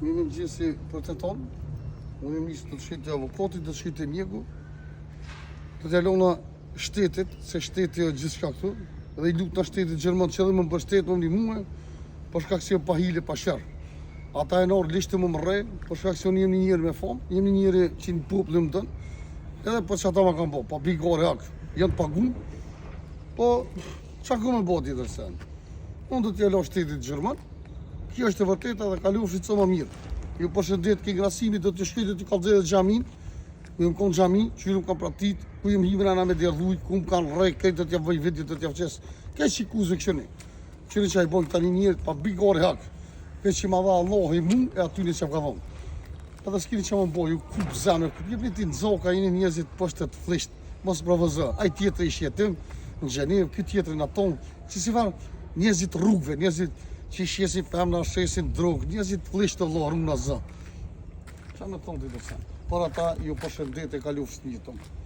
Një mëngjesi për të tonë, unë jam ishtë të shkiti avokatit, të shkiti mjeku, të t'jalona shtetit, se shteti është gjithë shka këtu, dhe i lutë në shtetit Gjerman që edhe më mbështet më një muë, për shkak se pa hile, pa shërë. Ata e nërë lishtë më më rejnë, për shkak se unë jem një njëri me famë, jem një njëri që një popullë më dënë, edhe për që ata ma kanë po, pa bigare hakë, janë pagun, po që ku me bëti dhe sen. Unë do t'jalo shtetit Gjerman, kjo është e vërteta dhe kalufshit sa më mirë. Ju përshëndet ke grasimi, do t'ju shkujtë t'ju kalëzhe dhe gjamin, ku jem konë gjami, që ju kam pratit, ku jem hivën ana me derdhuj, ku më kanë rej, këtë do t'ja vëj vidit, do t'ja vqes, këtë që kuzë këshëni. Qëni që a i bojnë tani njërit, pa bigare hakë, këtë që ma dha Allah i mund, e aty një që më ka dhonë. Edhe s'kini që më boju, kup zemë, kup jepni ti në zoka, jeni njëzit pështet flisht, mos provozë. Aj tjetër ish jetim, në Gjenev, këtë tjetër në tonë, që si varë njëzit rrugve, njëzit që shjesin femna, shesin drogë, njëzit flisht të lorë, në zë. Qa me tonë të i dërsen? Por ata ju përshëndet e kalufës një tonë.